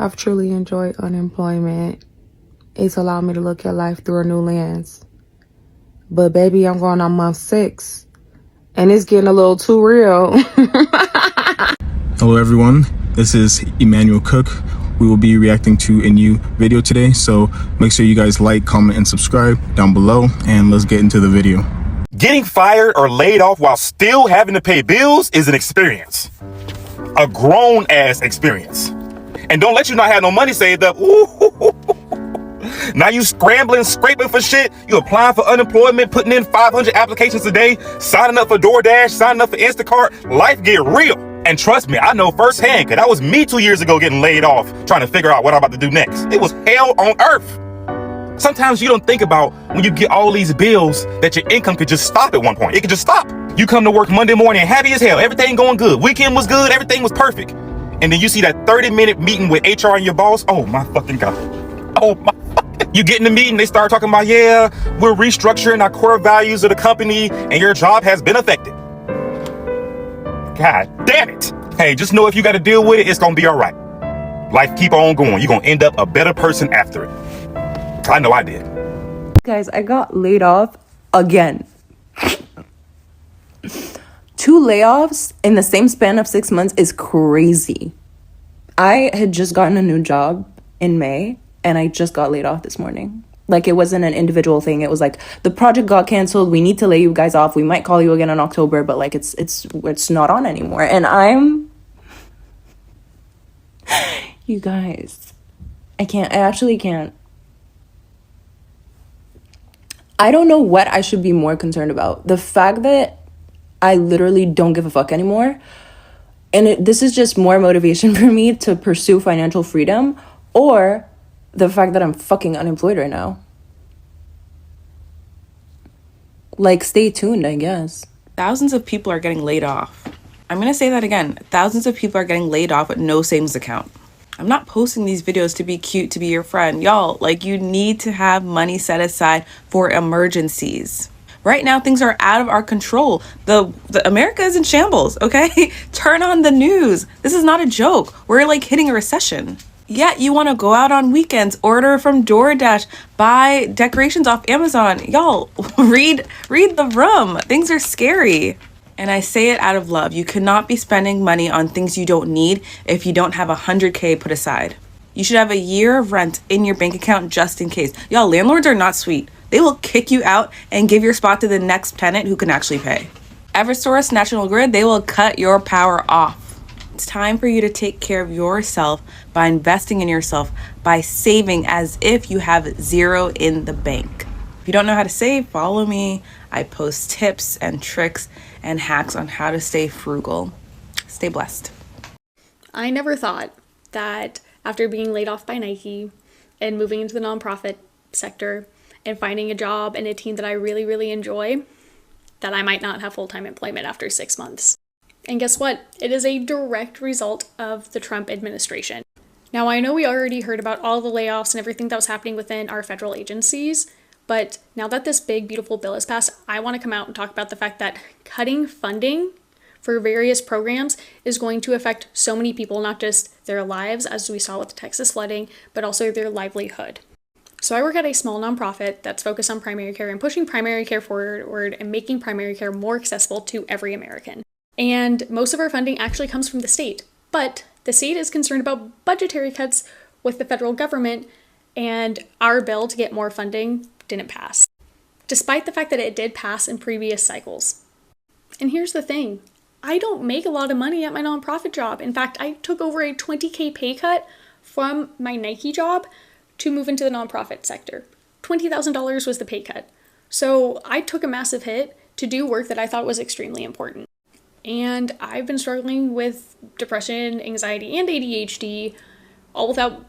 I've truly enjoyed unemployment. It's allowed me to look at life through a new lens. But baby, I'm going on month 6, and it's getting a little too real. Hello everyone, this is Emmanuel Cook. We will be reacting to a new video today, so make sure you guys like, comment, and subscribe down below, and let's get into the video. Getting fired or laid off while still having to pay bills is an experience. A grown-ass experience. And don't let you not have no money saved up. Ooh. Now you scrambling, scraping for shit. You applying for unemployment, putting in 500 applications a day, signing up for DoorDash, signing up for Instacart. Life get real. And trust me, I know firsthand, because that was me 2 years ago getting laid off, trying to figure out what I'm about to do next. It was hell on earth. Sometimes you don't think about when you get all these bills that your income could just stop at one point. It could just stop. You come to work Monday morning happy as hell. Everything going good. Weekend was good. Everything was perfect. And then you see that 30-minute meeting with HR and your boss. Oh my fucking God. Oh my. You get in the meeting, they start talking about, yeah, we're restructuring our core values of the company and your job has been affected. God damn it. Hey, just know if you got to deal with it, it's going to be all right. Life keep on going. You're going to end up a better person after it. I know I did. Guys, I got laid off again. 2 layoffs in the same span of 6 months is crazy. I had just gotten a new job in May, and I just got laid off this morning. Like, it wasn't an individual thing. It was like, the project got canceled. We need to lay you guys off. We might call you again in October, but like, it's not on anymore. And you guys, I actually can't. I don't know what I should be more concerned about. The fact that I literally don't give a fuck anymore. And this is just more motivation for me to pursue financial freedom, or the fact that I'm fucking unemployed right now. Like, stay tuned, I guess. Thousands of people are getting laid off. I'm going to say that again. Thousands of people are getting laid off with no savings account. I'm not posting these videos to be cute, to be your friend. Y'all, like, you need to have money set aside for emergencies. Right now, things are out of our control. The America is in shambles, okay? Turn on the news. This is not a joke. We're like hitting a recession. Yet you want to go out on weekends, order from DoorDash, buy decorations off Amazon. Y'all, read the room. Things are scary. And I say it out of love. You cannot be spending money on things you don't need if you don't have $100K put aside. You should have a year of rent in your bank account just in case. Y'all, landlords are not sweet. They will kick you out and give your spot to the next tenant who can actually pay. Eversource, National Grid, they will cut your power off. It's time for you to take care of yourself by investing in yourself, by saving as if you have zero in the bank. If you don't know how to save, follow me. I post tips and tricks and hacks on how to stay frugal. Stay blessed. I never thought that after being laid off by Nike and moving into the nonprofit sector and finding a job and a team that I really, really enjoy, that I might not have full-time employment after 6 months. And guess what? It is a direct result of the Trump administration. Now, I know we already heard about all the layoffs and everything that was happening within our federal agencies, but now that this big, beautiful bill is passed, I want to come out and talk about the fact that cutting funding for various programs is going to affect so many people, not just their lives, as we saw with the Texas flooding, but also their livelihood. So I work at a small nonprofit that's focused on primary care and pushing primary care forward and making primary care more accessible to every American. And most of our funding actually comes from the state, but the state is concerned about budgetary cuts with the federal government, and our bill to get more funding didn't pass, despite the fact that it did pass in previous cycles. And here's the thing, I don't make a lot of money at my nonprofit job. In fact, I took over a $20K pay cut from my Nike job to move into the nonprofit sector. $20,000 was the pay cut. So I took a massive hit to do work that I thought was extremely important. And I've been struggling with depression, anxiety, and ADHD, all without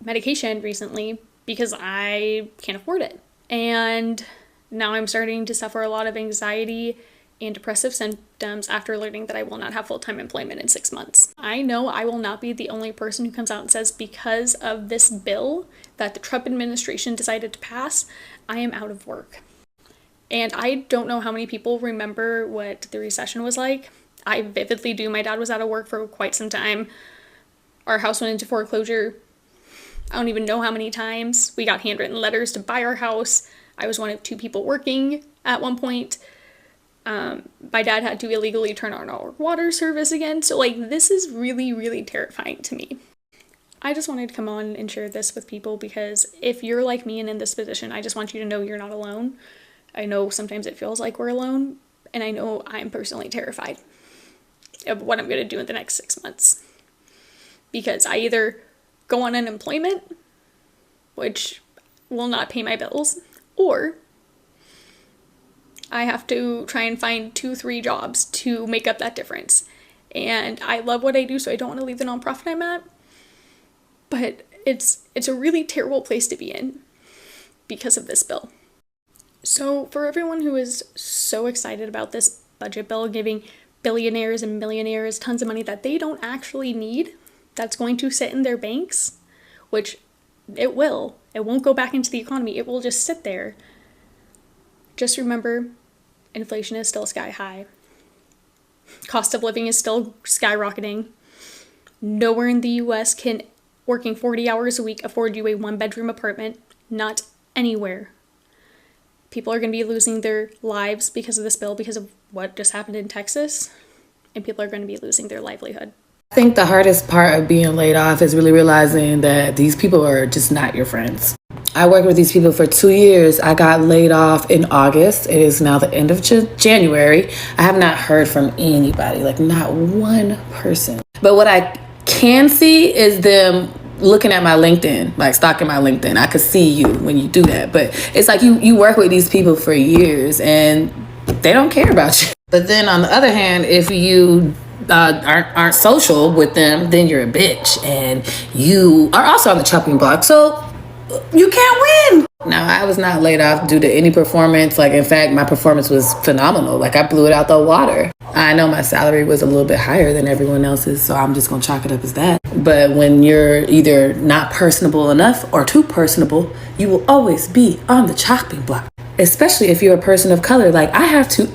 medication recently because I can't afford it. And now I'm starting to suffer a lot of anxiety and depressive symptoms after learning that I will not have full-time employment in 6 months. I know I will not be the only person who comes out and says because of this bill that the Trump administration decided to pass, I am out of work. And I don't know how many people remember what the recession was like. I vividly do. My dad was out of work for quite some time. Our house went into foreclosure. I don't even know how many times. We got handwritten letters to buy our house. I was one of 2 people working at one point. My dad had to illegally turn on our water service again. So like, this is really, really terrifying to me. I just wanted to come on and share this with people because if you're like me and in this position, I just want you to know you're not alone. I know sometimes it feels like we're alone, and I know I'm personally terrified of what I'm going to do in the next 6 months. Because I either go on unemployment, which will not pay my bills, or I have to try and find 2-3 jobs to make up that difference. And I love what I do, so I don't want to leave the nonprofit I'm at. But it's a really terrible place to be in because of this bill. So for everyone who is so excited about this budget bill giving billionaires and millionaires tons of money that they don't actually need, that's going to sit in their banks, which it will. It won't go back into the economy. It will just sit there. Just remember, inflation is still sky high. Cost of living is still skyrocketing. Nowhere in the US can working 40 hours a week afford you a 1-bedroom apartment. Not anywhere. People are going to be losing their lives because of this bill, because of what just happened in Texas. And people are going to be losing their livelihood. I think the hardest part of being laid off is really realizing that these people are just not your friends. I worked with these people for 2 years. I got laid off in August. It is now the end of January. I have not heard from anybody, like not one person. But what I can see is them looking at my LinkedIn, like stalking my LinkedIn. I could see you when you do that. But it's like you work with these people for years and they don't care about you. But then on the other hand, if you aren't social with them, then you're a bitch and you are also on the chopping block. So you can't win. Now, I was not laid off due to any performance. Like, in fact, my performance was phenomenal. Like, I blew it out the water. I know my salary was a little bit higher than everyone else's, so I'm just going to chalk it up as that. But when you're either not personable enough or too personable, you will always be on the chopping block. Especially if you're a person of color. Like, I have to...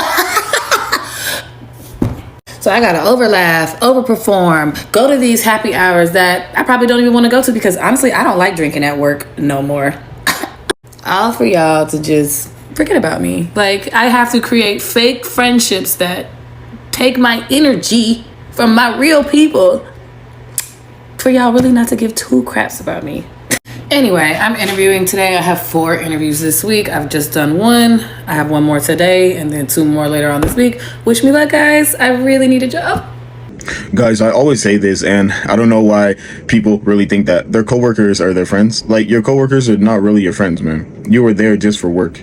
So I gotta overlaugh, overperform, go to these happy hours that I probably don't even want to go to because honestly, I don't like drinking at work no more. All for y'all to just forget about me. Like, I have to create fake friendships that take my energy from my real people for y'all really not to give 2 craps about me. Anyway, I'm interviewing today. I have 4 interviews this week. I've just done 1. I have 1 more today and then 2 more later on this week. Wish me luck, guys. I really need a job. Guys, I always say this, and I don't know why people really think that their coworkers are their friends. Like, your coworkers are not really your friends, man. You were there just for work.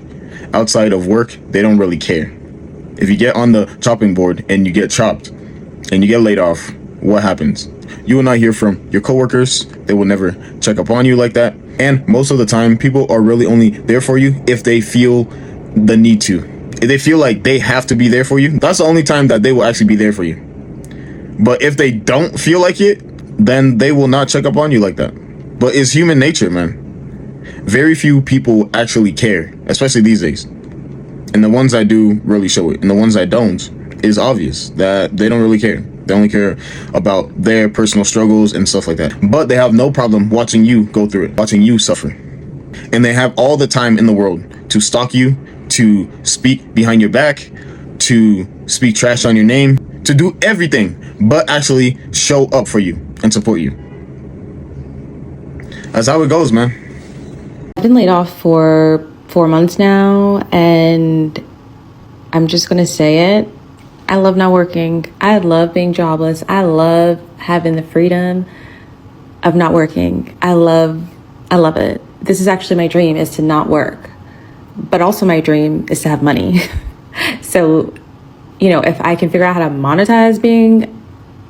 Outside of work, they don't really care. If you get on the chopping board and you get chopped and you get laid off, what happens? You will not hear from your coworkers. They will never check up on you like that. And most of the time, people are really only there for you if they feel the need to. If they feel like they have to be there for you, that's the only time that they will actually be there for you. But if they don't feel like it, then they will not check up on you like that. But it's human nature, man. Very few people actually care, especially these days. And the ones that do really show it. And the ones that don't, it's obvious that they don't really care. They only care about their personal struggles and stuff like that. But they have no problem watching you go through it, watching you suffer. And they have all the time in the world to stalk you, to speak behind your back, to speak trash on your name, to do everything but actually show up for you and support you. That's how it goes, man. I've been laid off for 4 months now, and I'm just gonna say it. I love not working. I love being jobless. I love having the freedom of not working. I love it. This is actually my dream, is to not work. But also my dream is to have money. So, you know, if I can figure out how to monetize being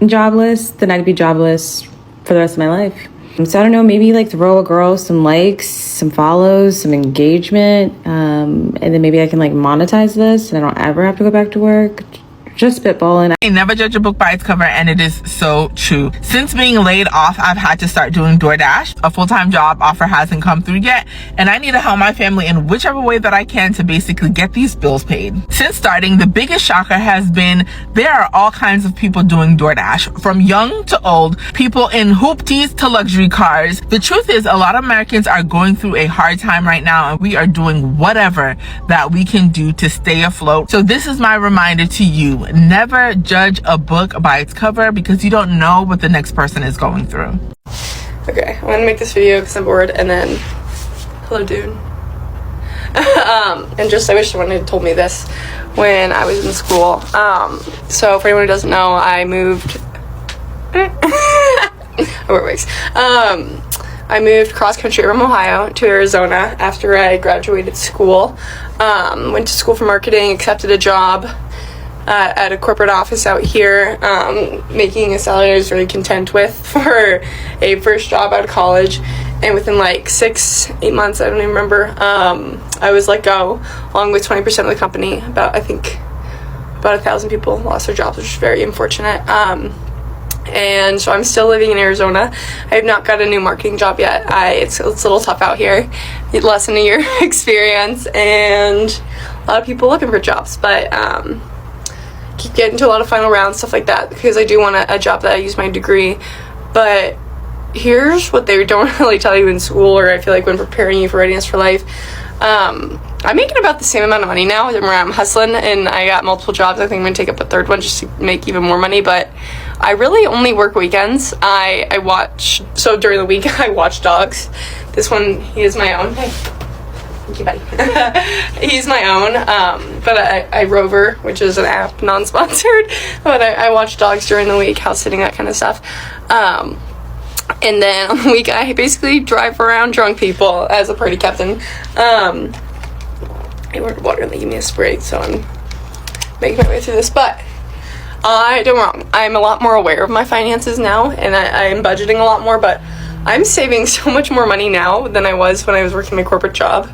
jobless, then I'd be jobless for the rest of my life. So I don't know, maybe like throw a girl some likes, some follows, some engagement, and then maybe I can like monetize this and I don't ever have to go back to work. just spitballing. Never judge a book by its cover, and it is so true. Since being laid off, I've had to start doing DoorDash. A full-time job offer hasn't come through yet, and I need to help my family in whichever way that I can to basically get these bills paid. Since starting, the biggest shocker has been there are all kinds of people doing DoorDash, from young to old, people in hoopties to luxury cars. The truth is, a lot of Americans are going through a hard time right now, and we are doing whatever that we can do to stay afloat. So this is my reminder to you: never judge a book by its cover, because you don't know what the next person is going through. Okay, I'm gonna make this video because I'm bored, and then hello dude. And just I wish someone had told me this when I was in school. So for anyone who doesn't know, I moved I moved cross country from Ohio to Arizona after I graduated school. Went to school for marketing, accepted a job at a corporate office out here, making a salary I was really content with for a first job out of college. And within like 6-8 months, I don't even remember, I was let go, along with 20% of the company. About 1,000 people lost their jobs, which is very unfortunate. And so I'm still living in Arizona. I have not got a new marketing job yet. It's a little tough out here. Less than a year experience, and a lot of people looking for jobs, but keep getting to a lot of final rounds, stuff like that, because I do want a job that I use my degree. But here's what they don't really tell you in school, or I feel like when preparing you for readiness for life. I'm making about the same amount of money now where I'm hustling, and I got multiple jobs. I think I'm gonna take up a third one just to make even more money, but I really only work weekends. I watch, so during the week I watch dogs. This one, he is my own. Hey. Thank you, buddy. He's my own, but I Rover, which is an app, non-sponsored, but I watch dogs during the week, house sitting, that kind of stuff. And then on the week, I basically drive around drunk people as a party captain. I ordered water and they gave me a spray, so I'm making my way through this. But don't get me wrong, I'm a lot more aware of my finances now, and I am budgeting a lot more, but I'm saving so much more money now than I was when I was working my corporate job.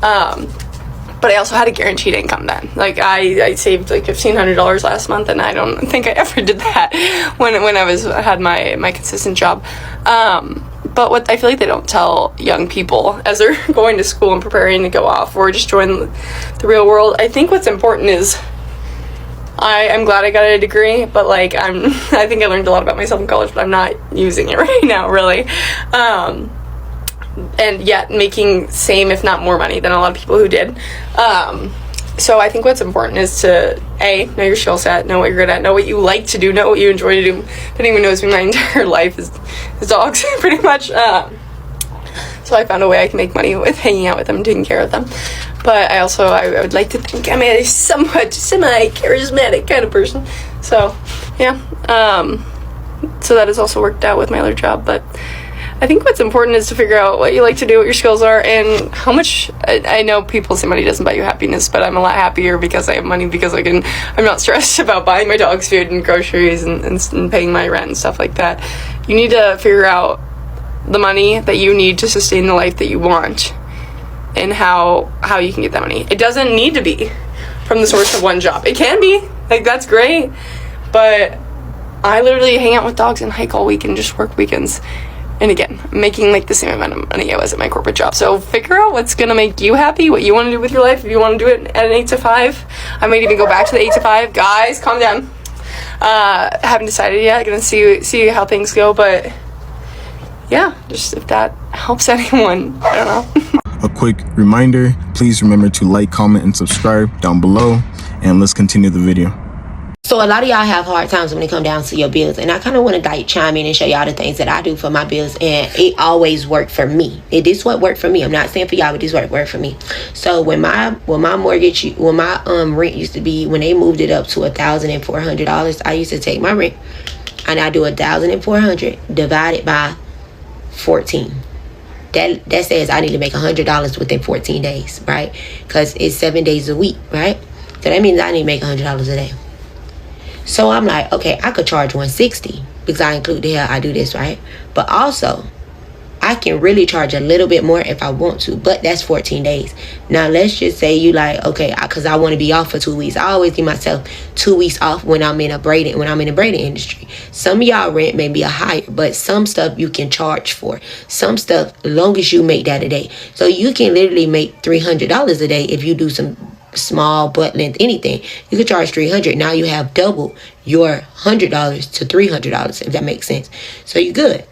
But I also had a guaranteed income then. Like I saved like $1,500 last month, and I don't think I ever did that when I had my consistent job. But what I feel like they don't tell young people as they're going to school and preparing to go off or just join the real world, I think what's important is I'm glad I got a degree, but like I think I learned a lot about myself in college, but I'm not using it right now, really. And yet making same, if not more money than a lot of people who did. So I think what's important is to know your skill set, know what you're good at, know what you like to do, know what you enjoy to do. If anyone knows me, my entire life is dogs, pretty much. So I found a way I can make money with hanging out with them and taking care of them. But I would like to think I'm a somewhat semi-charismatic kind of person. So, yeah. So that has also worked out with my other job. But I think what's important is to figure out what you like to do, what your skills are, and how much. I know people say money doesn't buy you happiness, but I'm a lot happier because I have money, because I'm not stressed about buying my dog's food and groceries and paying my rent and stuff like that. You need to figure out the money that you need to sustain the life that you want, and how you can get that money. It doesn't need to be from the source of one job. It can be, like, that's great, but I literally hang out with dogs and hike all week and just work weekends. And again, I'm making like the same amount of money I was at my corporate job. So figure out what's gonna make you happy, what you want to do with your life. If you want to do it at an 8 to 5, I might even go back to the 8 to 5. Guys, calm down. Haven't decided yet. Gonna see how things go, but yeah, just if that helps anyone, I don't know. A quick reminder, please remember to like, comment, and subscribe down below, and let's continue the video. So a lot of y'all have hard times when it come down to your bills, and I kind of want to like chime in and show y'all the things that I do for my bills, and it always worked for me. This what worked for me. I'm not saying for y'all, but this what worked for me. So when my mortgage, when my rent used to be, when they moved it up to $1,400, I used to take my rent and I do $1,400 divided by 14. That says I need to make $100 within 14 days, right? Because it's 7 days a week, right? So that means I need to make $100 a day. So I'm like, okay, I could charge $160 because I include the hell I do this, right? But also, I can really charge a little bit more if I want to, but that's 14 days. Now, let's just say you like, okay, because I want to be off for 2 weeks. I always give myself 2 weeks off when I'm in the braiding industry. Some of y'all rent may be a higher, but some stuff you can charge for. Some stuff, as long as you make that a day. So you can literally make $300 a day if you do some small butt length anything. You could charge $300. Now you have double your $100 to $300, if that makes sense. So you're good.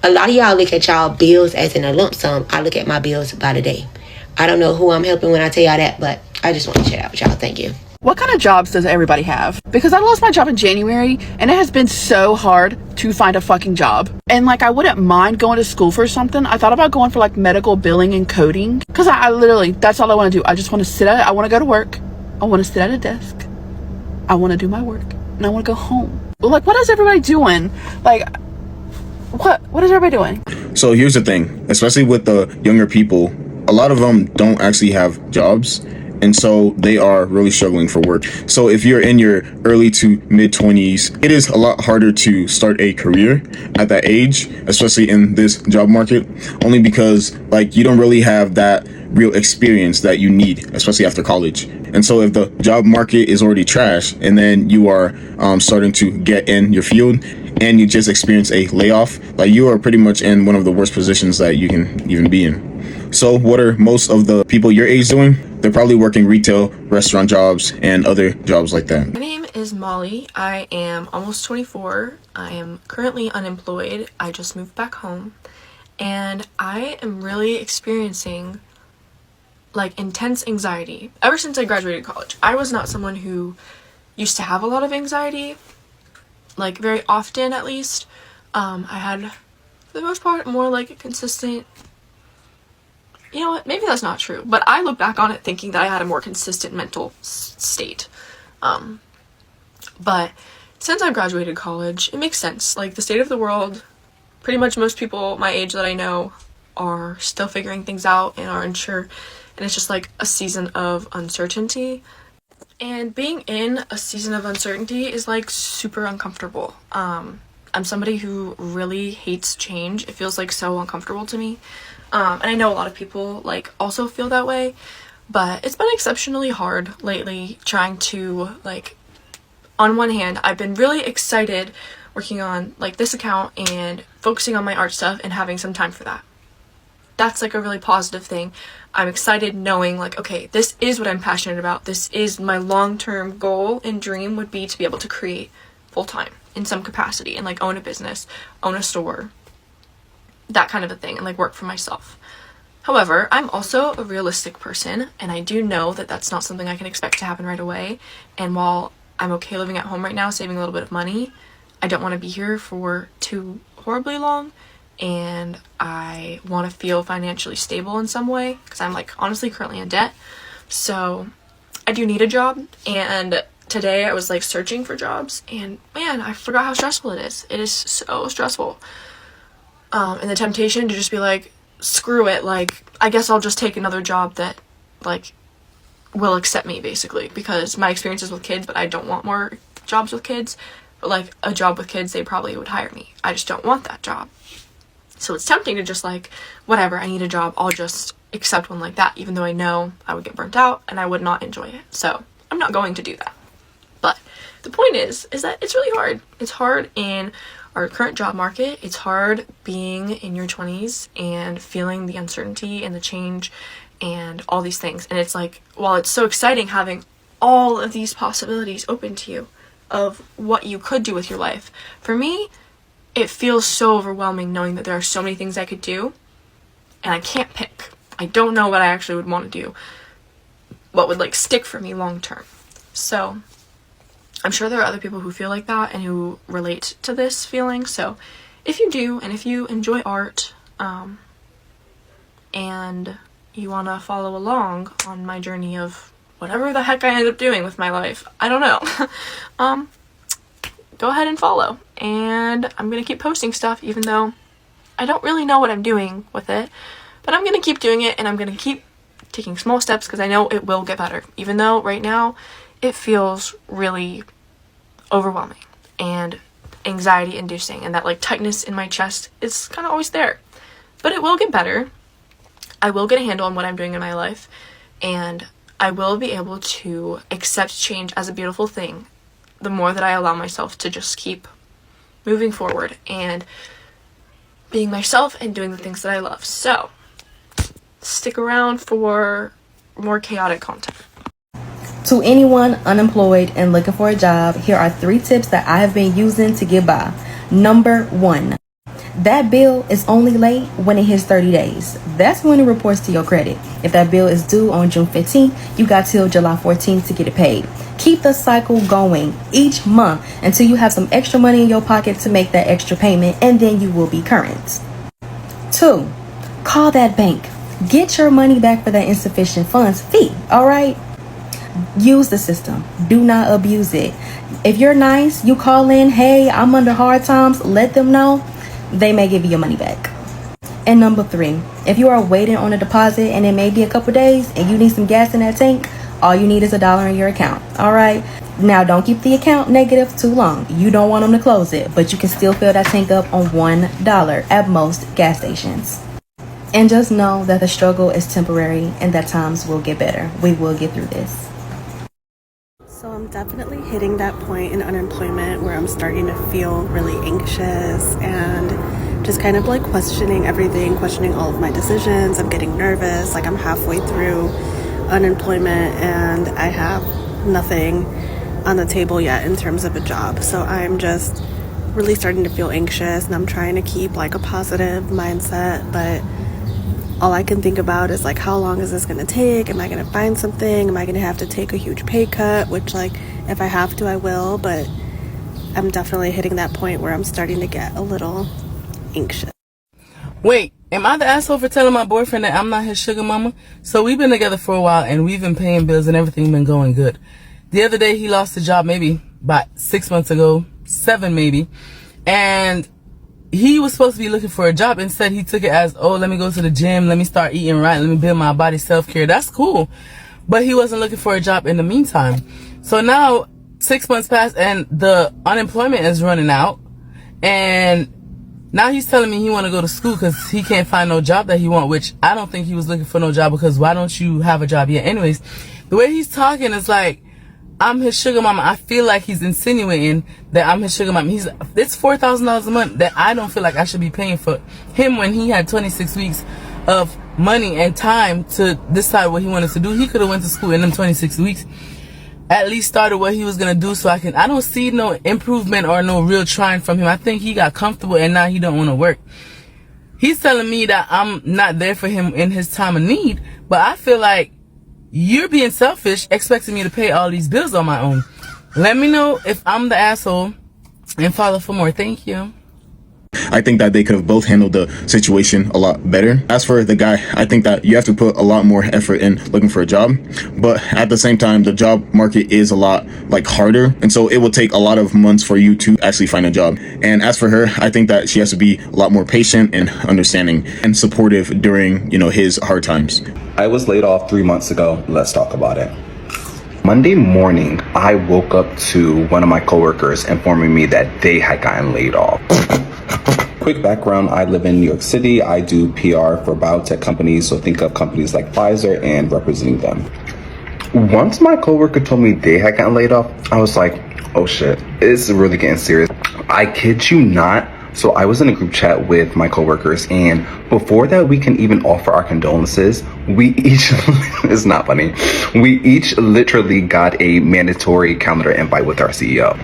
A lot of y'all look at y'all bills as in a lump sum. I look at my bills by the day. I don't know who I'm helping when I tell y'all that, but I just want to share that with y'all. Thank you. What kind of jobs does everybody have? Because I lost my job in January, and it has been so hard to find a fucking job. And like, I wouldn't mind going to school for something. I thought about going for like medical billing and coding, because I literally, that's all I want to do. I just want to I want to go to work. I want to sit at a desk. I want to do my work, and I want to go home. Like, what is everybody doing? Like, what is everybody doing? So here's the thing, especially with the younger people, a lot of them don't actually have jobs. And so they are really struggling for work. So if you're in your early to mid 20s, it is a lot harder to start a career at that age, especially in this job market, only because like you don't really have that real experience that you need, especially after college. And so if the job market is already trash and then you are starting to get in your field and you just experience a layoff, like you are pretty much in one of the worst positions that you can even be in. So what are most of the people your age doing? They're probably working retail, restaurant jobs, and other jobs like that. My name is Molly. I am almost 24. I am currently unemployed. I just moved back home. And I am really experiencing like intense anxiety ever since I graduated college. I was not someone who used to have a lot of anxiety, like very often at least. I had, for the most part, more like a consistent, you know what, maybe that's not true, but I look back on it thinking that I had a more consistent mental state. But since I graduated college, it makes sense. Like, the state of the world, pretty much most people my age that I know are still figuring things out and are unsure, and it's just like a season of uncertainty. And being in a season of uncertainty is like super uncomfortable. I'm somebody who really hates change. It feels like so uncomfortable to me. And I know a lot of people like also feel that way, but it's been exceptionally hard lately trying to like, on one hand, I've been really excited working on like this account and focusing on my art stuff and having some time for that. That's like a really positive thing. I'm excited knowing like, okay, this is what I'm passionate about. This is my long-term goal and dream would be to be able to create full-time in some capacity and like own a business, own a store, that kind of a thing, and like work for myself. However, I'm also a realistic person, and I do know that that's not something I can expect to happen right away. And while I'm okay living at home right now, saving a little bit of money, I don't want to be here for too horribly long, and I want to feel financially stable in some way, because I'm like honestly currently in debt. So I do need a job, and today I was like searching for jobs, and man, I forgot how stressful it is. It is so stressful. And the temptation to just be like, screw it, like, I guess I'll just take another job that, like, will accept me, basically, because my experience is with kids, but I don't want more jobs with kids. But, like, a job with kids, they probably would hire me. I just don't want that job. So it's tempting to just, like, whatever, I need a job, I'll just accept one like that, even though I know I would get burnt out and I would not enjoy it. So I'm not going to do that. But the point is that it's really hard. It's hard in our current job market. It's hard being in your 20s and feeling the uncertainty and the change and all these things. And it's like, while it's so exciting having all of these possibilities open to you of what you could do with your life, for me, it feels so overwhelming knowing that there are so many things I could do and I can't pick. I don't know what I actually would want to do, what would like stick for me long term. So I'm sure there are other people who feel like that and who relate to this feeling. So if you do, and if you enjoy art, and you want to follow along on my journey of whatever the heck I end up doing with my life, I don't know, go ahead and follow. And I'm going to keep posting stuff, even though I don't really know what I'm doing with it, but I'm going to keep doing it, and I'm going to keep taking small steps because I know it will get better, even though right now it feels really overwhelming and anxiety inducing, and that like tightness in my chest is kind of always there. But it will get better. I will get a handle on what I'm doing in my life, and I will be able to accept change as a beautiful thing the more that I allow myself to just keep moving forward and being myself and doing the things that I love. So stick around for more chaotic content. To anyone unemployed and looking for a job, here are 3 tips that I have been using to get by. Number 1, that bill is only late when it hits 30 days. That's when it reports to your credit. If that bill is due on June 15th, you got till July 14th to get it paid. Keep the cycle going each month until you have some extra money in your pocket to make that extra payment, and then you will be current. 2, call that bank. Get your money back for that insufficient funds fee, all right? Use the system. Do not abuse it. If you're nice, you call in, hey, I'm under hard times, let them know. They may give you your money back. And number 3, if you are waiting on a deposit and it may be a couple days and you need some gas in that tank, all you need is $1 in your account, all right? Now, don't keep the account negative too long. You don't want them to close it, but you can still fill that tank up on $1 at most gas stations. And just know that the struggle is temporary and that times will get better. We will get through this. So I'm definitely hitting that point in unemployment where I'm starting to feel really anxious and just kind of like questioning everything, questioning all of my decisions. I'm getting nervous, like I'm halfway through unemployment and I have nothing on the table yet in terms of a job. So I'm just really starting to feel anxious, and I'm trying to keep like a positive mindset, but all I can think about is like, how long is this going to take? Am I going to find something? Am I going to have to take a huge pay cut? Which, like, if I have to, I will, but I'm definitely hitting that point where I'm starting to get a little anxious. Wait, am I the asshole for telling my boyfriend that I'm not his sugar mama? So we've been together for a while and we've been paying bills and everything been going good. The other day he lost a job maybe about 6 months ago, 7 maybe, and he was supposed to be looking for a job. Instead, he took it as, oh, let me go to the gym, let me start eating right, let me build my body, self-care. That's cool. But he wasn't looking for a job in the meantime. So now 6 months passed and the unemployment is running out. And now he's telling me he want to go to school because he can't find no job that he want, which I don't think he was looking for no job, because why don't you have a job yet? Anyways, the way he's talking is like, I'm his sugar mama. I feel like he's insinuating that I'm his sugar mama. It's $4,000 a month that I don't feel like I should be paying for him when he had 26 weeks of money and time to decide what he wanted to do. He could have went to school in them 26 weeks, at least started what he was going to do. So I don't see no improvement or no real trying from him. I think he got comfortable and now he don't want to work. He's telling me that I'm not there for him in his time of need, but I feel like you're being selfish, expecting me to pay all these bills on my own. Let me know if I'm the asshole and follow for more. Thank you. I think that they could have both handled the situation a lot better. As for the guy, I think that you have to put a lot more effort in looking for a job, but at the same time, the job market is a lot like harder, and so it will take a lot of months for you to actually find a job. And as for her, I think that she has to be a lot more patient and understanding and supportive during, his hard times. I was laid off 3 months ago. Let's talk about it. Monday morning, I woke up to one of my coworkers informing me that they had gotten laid off. Quick background, I live in New York City. I do PR for biotech companies, so think of companies like Pfizer and representing them. Once my coworker told me they had gotten laid off, I was like, oh shit, it's really getting serious. I kid you not. So I was in a group chat with my coworkers, and before that we can even offer our condolences, we each, it's not funny, we each literally got a mandatory calendar invite with our CEO.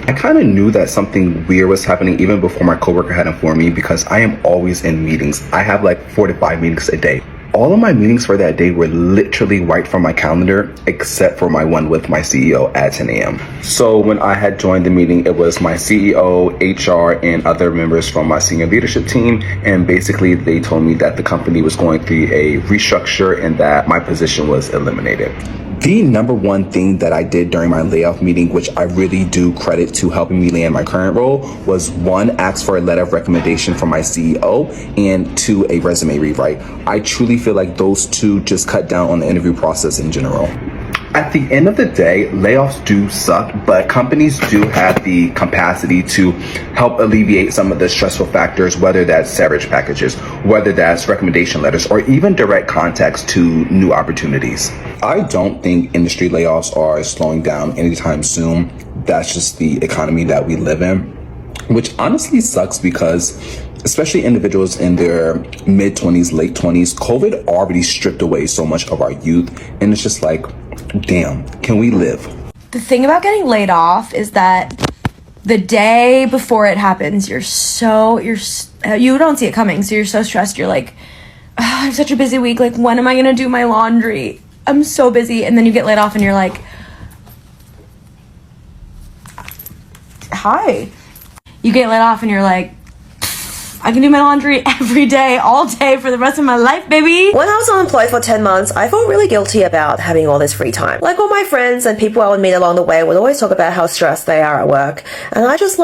I kind of knew that something weird was happening even before my coworker had informed me, because I am always in meetings. I have like 4 to 5 meetings a day. All of my meetings for that day were literally wiped from my calendar, except for my one with my CEO at 10 a.m. So when I had joined the meeting, it was my CEO, HR, and other members from my senior leadership team. And basically they told me that the company was going through a restructure and that my position was eliminated. The number one thing that I did during my layoff meeting, which I really do credit to helping me land my current role, was 1, ask for a letter of recommendation from my CEO, and 2, a resume rewrite. I truly feel like those 2 just cut down on the interview process in general. At the end of the day, layoffs do suck, but companies do have the capacity to help alleviate some of the stressful factors, whether that's severance packages, whether that's recommendation letters, or even direct contacts to new opportunities. I don't think industry layoffs are slowing down anytime soon. That's just the economy that we live in, which honestly sucks because especially individuals in their mid-20s, late 20s, COVID already stripped away so much of our youth, and it's just like, damn, can we live? The thing about getting laid off is that the day before it happens, you don't see it coming, so you're so stressed. You're like, oh, I have such a busy week, like, when am I gonna do my laundry? I'm so busy. And then you get laid off and you're like, hi. You get laid off and you're like, I can do my laundry every day, all day, for the rest of my life, baby. When I was unemployed for 10 months, I felt really guilty about having all this free time. Like, all my friends and people I would meet along the way would always talk about how stressed they are at work, and I just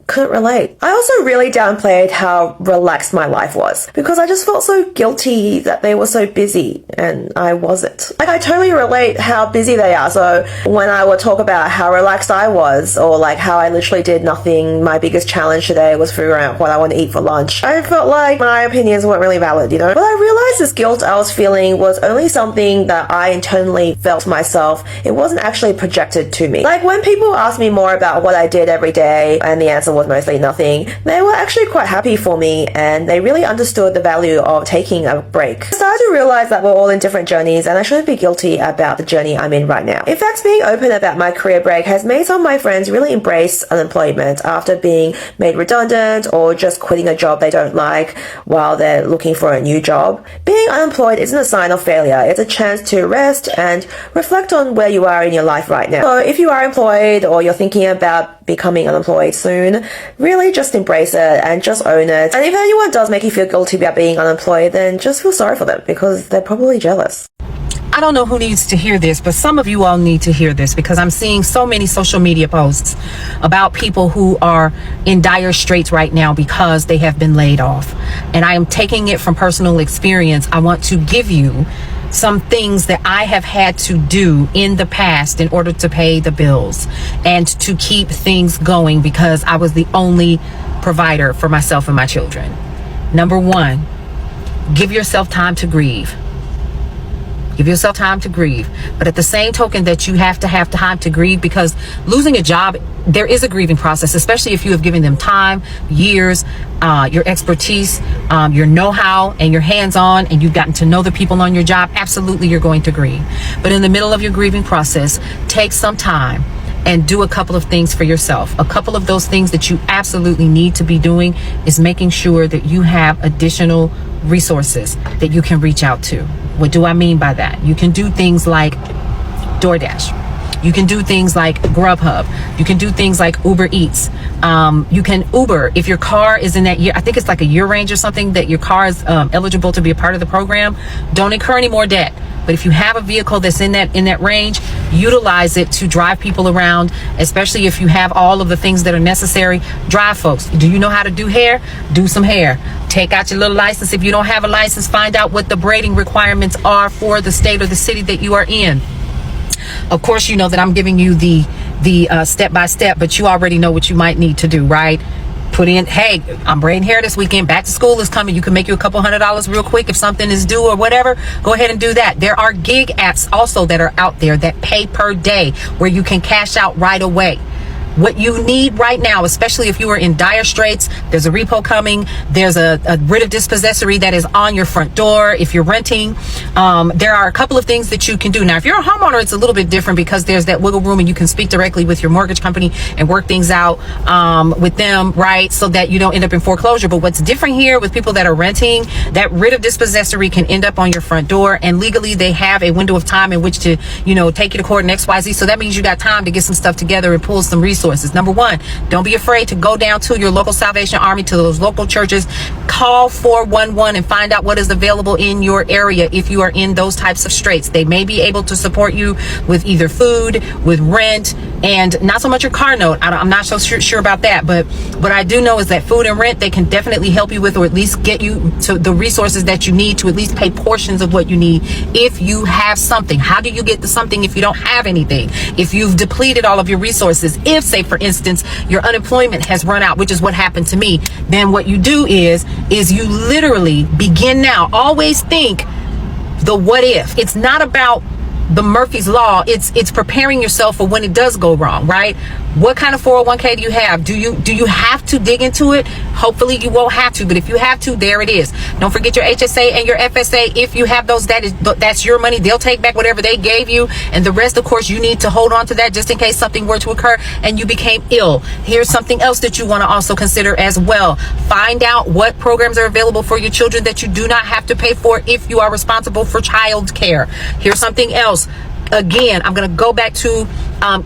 couldn't relate. I also really downplayed how relaxed my life was because I just felt so guilty that they were so busy and I wasn't. Like, I totally relate how busy they are. So when I would talk about how relaxed I was, or like how I literally did nothing, my biggest challenge today was figuring out what I want to eat for lunch, I felt like my opinions weren't really valid, you know? But I realized this guilt I was feeling was only something that I internally felt myself. It wasn't actually projected to me. Like, when people asked me more about what I did every day and the answer was mostly nothing, they were actually quite happy for me, and they really understood the value of taking a break. I started to realize that we're all in different journeys, and I shouldn't be guilty about the journey I'm in right now. In fact, being open about my career break has made some of my friends really embrace unemployment after being made redundant or just quitting a job they don't like while they're looking for a new job. Being unemployed isn't a sign of failure. It's a chance to rest and reflect on where you are in your life right now. So if you are employed or you're thinking about becoming unemployed soon, really just embrace it and just own it. And if anyone does make you feel guilty about being unemployed, then just feel sorry for them because they're probably jealous. I don't know who needs to hear this, but some of you all need to hear this because I'm seeing so many social media posts about people who are in dire straits right now because they have been laid off. And I am taking it from personal experience. I want to give you some things that I have had to do in the past in order to pay the bills and to keep things going because I was the only provider for myself and my children. Number one, give yourself time to grieve. Give yourself time to grieve. But at the same token that you have to have time to grieve, because losing a job, there is a grieving process, especially if you have given them time, years, your expertise, your know-how, and your hands-on, and you've gotten to know the people on your job. Absolutely, you're going to grieve. But in the middle of your grieving process, take some time and do a couple of things for yourself. A couple of those things that you absolutely need to be doing is making sure that you have additional resources that you can reach out to. What do I mean by that? You can do things like DoorDash. You can do things like Grubhub. You can do things like Uber Eats. You can Uber if your car is in that year. I think it's like a year range or something that your car is eligible to be a part of the program. Don't incur any more debt. But if you have a vehicle that's in that range, utilize it to drive people around, especially if you have all of the things that are necessary. Drive, folks. Do you know how to do hair? Do some hair. Take out your little license. If you don't have a license, find out what the braiding requirements are for the state or the city that you are in. Of course, you know that I'm giving you the step-by-step, but you already know what you might need to do, right? Put in, hey, I'm braiding hair this weekend. Back to school is coming. You can make you a couple $100 real quick if something is due or whatever. Go ahead and do that. There are gig apps also that are out there that pay per day where you can cash out right away. What you need right now, especially if you are in dire straits, there's a repo coming. There's a writ of dispossessory that is on your front door. If you're renting, there are a couple of things that you can do. Now, if you're a homeowner, it's a little bit different because there's that wiggle room and you can speak directly with your mortgage company and work things out with them, right? So that you don't end up in foreclosure. But what's different here with people that are renting, that writ of dispossessory can end up on your front door, and legally they have a window of time in which to, take you to court and XYZ. So that means you got time to get some stuff together and pull some resources. Number one, don't be afraid to go down to your local Salvation Army, to those local churches. Call 411 and find out what is available in your area if you are in those types of straits. They may be able to support you with either food, with rent, And not so much your car note. I'm not so sure about that, but what I do know is that food and rent, they can definitely help you with, or at least get you to the resources that you need to at least pay portions of what you need if you have something. How do you get to something if you don't have anything? If you've depleted all of your resources, if, say, for instance, your unemployment has run out, which is what happened to me, then what you do is you literally begin now. Always think the what if. It's not about the Murphy's Law. It's preparing yourself for when it does go wrong, right? What kind of 401k do you have? Do you have to dig into it? Hopefully you won't have to, but if you have to, there it is. Don't forget your HSA and your FSA. If you have those, that's your money. They'll take back whatever they gave you, and the rest, of course, you need to hold on to that just in case something were to occur and you became ill. Here's something else that you want to also consider as well. Find out what programs are available for your children that you do not have to pay for if you are responsible for child care. Here's something else. Again, I'm going to go back to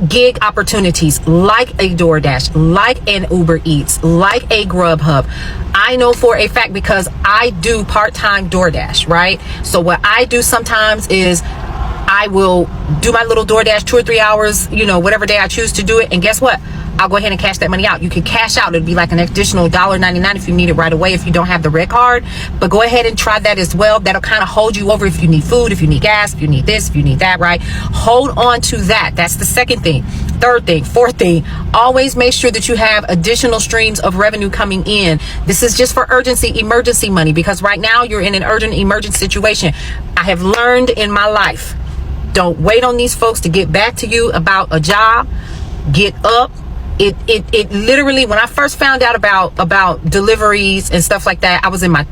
gig opportunities like a DoorDash, like an Uber Eats, like a Grubhub. I know for a fact because I do part-time DoorDash, right? So what I do sometimes is I will do my little DoorDash 2 or 3 hours, whatever day I choose to do it. And guess what? I'll go ahead and cash that money out. You can cash out. It'd be like an additional $1.99 if you need it right away, if you don't have the red card. But go ahead and try that as well. That'll kind of hold you over if you need food, if you need gas, if you need this, if you need that, right? Hold on to that. That's the second thing. Third thing, fourth thing, always make sure that you have additional streams of revenue coming in. This is just for emergency money, because right now you're in an urgent, emergent situation. I have learned in my life, don't wait on these folks to get back to you about a job. Get up. It literally, when I first found out about deliveries and stuff like that, I was in my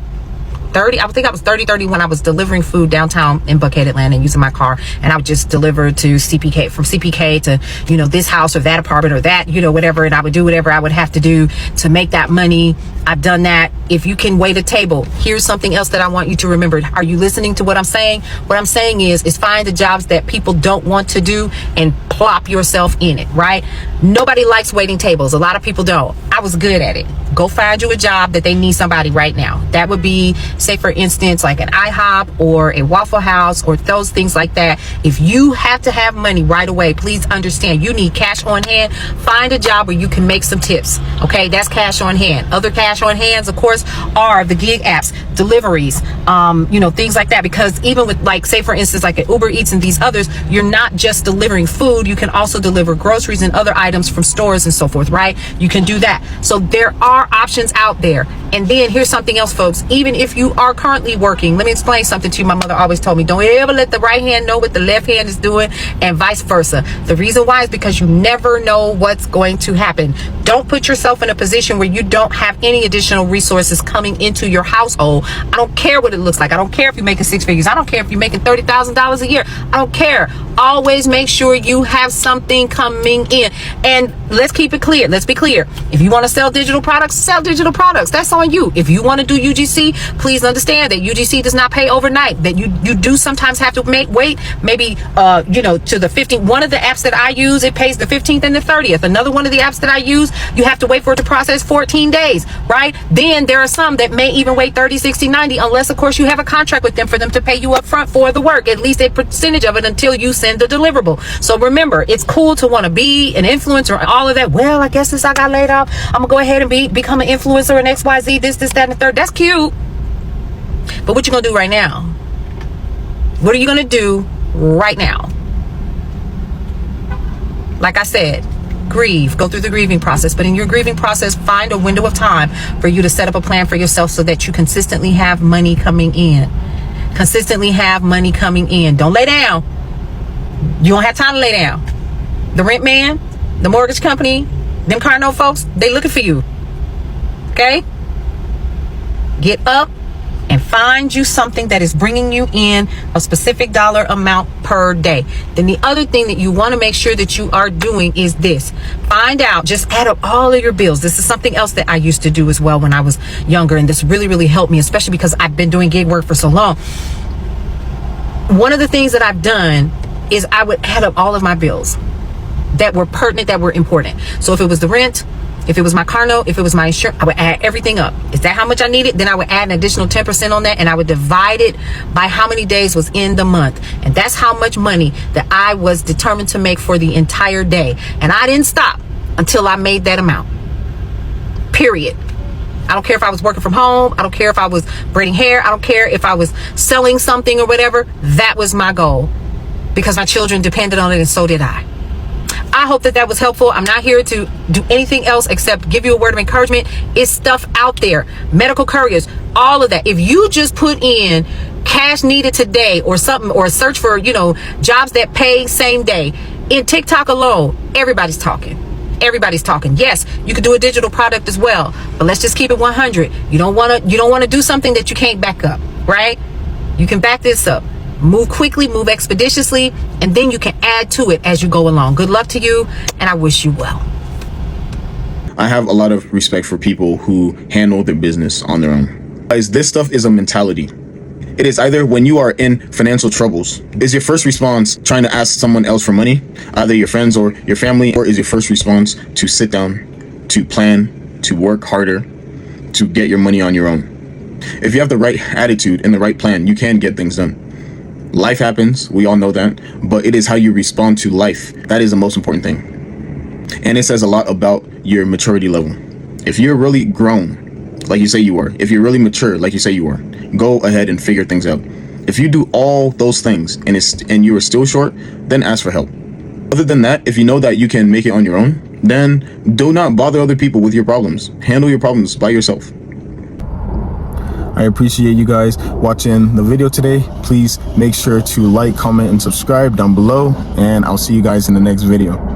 30, I think I was 30 when I was delivering food downtown in Buckhead, Atlanta, using my car, and I would just deliver to CPK, from CPK to, this house or that apartment or that, whatever, and I would do whatever I would have to do to make that money. I've done that. If you can wait a table, here's something else that I want you to remember. Are you listening to what I'm saying? What I'm saying is find the jobs that people don't want to do and plop yourself in it, right? Nobody likes waiting tables. A lot of people don't. I was good at it. Go find you a job that they need somebody right now. That would be, say, for instance, like an IHOP or a Waffle House or those things like that. If you have to have money right away, please understand you need cash on hand. Find a job where you can make some tips. Okay, that's cash on hand. Other cash on hands, of course, are the gig apps, deliveries, things like that. Because even with, like, say, for instance, like an Uber Eats and these others, you're not just delivering food. You can also deliver groceries and other items from stores and so forth, right? You can do that. So there are options out there. And then here's something else, folks. Even if you are currently working, let me explain something to you. My mother always told me, don't ever let the right hand know what the left hand is doing, and vice versa. The reason why is because you never know what's going to happen. Don't put yourself in a position where you don't have any additional resources coming into your household. I don't care what it looks like. I don't care if you're making 6 figures. I don't care if you're making $30,000 a year. I don't care. Always make sure you have something coming in. And let's keep it clear. Let's be clear. If you want to sell digital products, sell digital products. That's on you. If you want to do UGC, please understand that UGC does not pay overnight. That you do sometimes have to wait maybe to the 15th. One of the apps that I use, it pays the 15th and the 30th. Another one of the apps that I use, you have to wait for it to process 14 days, right? Then there are some that may even wait 30, 60, 90, unless of course you have a contract with them for them to pay you up front for the work, at least a percentage of it until you send the deliverable. So remember, it's cool to want to be an influencer and all of that. Well, I guess since I got laid off, I'm gonna go ahead and become an influencer and XYZ, this, that, and the third. That's cute. But what you gonna do right now? What are you gonna do right now? Like I said, grieve, go through the grieving process. But in your grieving process, find a window of time for you to set up a plan for yourself so that you consistently have money coming in. Consistently have money coming in. Don't lay down. You don't have time to lay down. The rent man, the mortgage company, them car note folks, they looking for you. Okay? Get up and find you something that is bringing you in a specific dollar amount per day. Then the other thing that you want to make sure that you are doing is this. Find out, just add up all of your bills. This is something else that I used to do as well when I was younger, and this really, really helped me, especially because I've been doing gig work for so long. One of the things that I've done is I would add up all of my bills that were pertinent, that were important. So if it was the rent, If it was my car note, if it was my insurance, I would add everything up. Is that how much I needed? Then I would add an additional 10% on that, and I would divide it by how many days was in the month. And that's how much money that I was determined to make for the entire day. And I didn't stop until I made that amount. Period. I don't care if I was working from home. I don't care if I was braiding hair. I don't care if I was selling something or whatever. That was my goal, because my children depended on it, and so did I. I hope that was helpful. I'm not here to do anything else except give you a word of encouragement. It's stuff out there. Medical couriers, all of that. If you just put in cash needed today or something, or search for, jobs that pay same day, in TikTok alone, everybody's talking. Everybody's talking. Yes, you could do a digital product as well, but let's just keep it 100. You don't want to do something that you can't back up, right? You can back this up. Move quickly, move expeditiously, and then you can add to it as you go along. Good luck to you, and I wish you well. I have a lot of respect for people who handle their business on their own. This stuff is a mentality. It is either when you are in financial troubles, is your first response trying to ask someone else for money, either your friends or your family, or is your first response to sit down, to plan, to work harder, to get your money on your own? If you have the right attitude and the right plan, you can get things done. Life happens, we all know that, but it is how you respond to life. That is the most important thing. And it says a lot about your maturity level. If you're really grown, like you say you are, if you're really mature, like you say you are, go ahead and figure things out. If you do all those things and you are still short, then ask for help. Other than that, if you know that you can make it on your own, then do not bother other people with your problems. Handle your problems by yourself. I appreciate you guys watching the video today. Please make sure to like, comment, and subscribe down below, and I'll see you guys in the next video.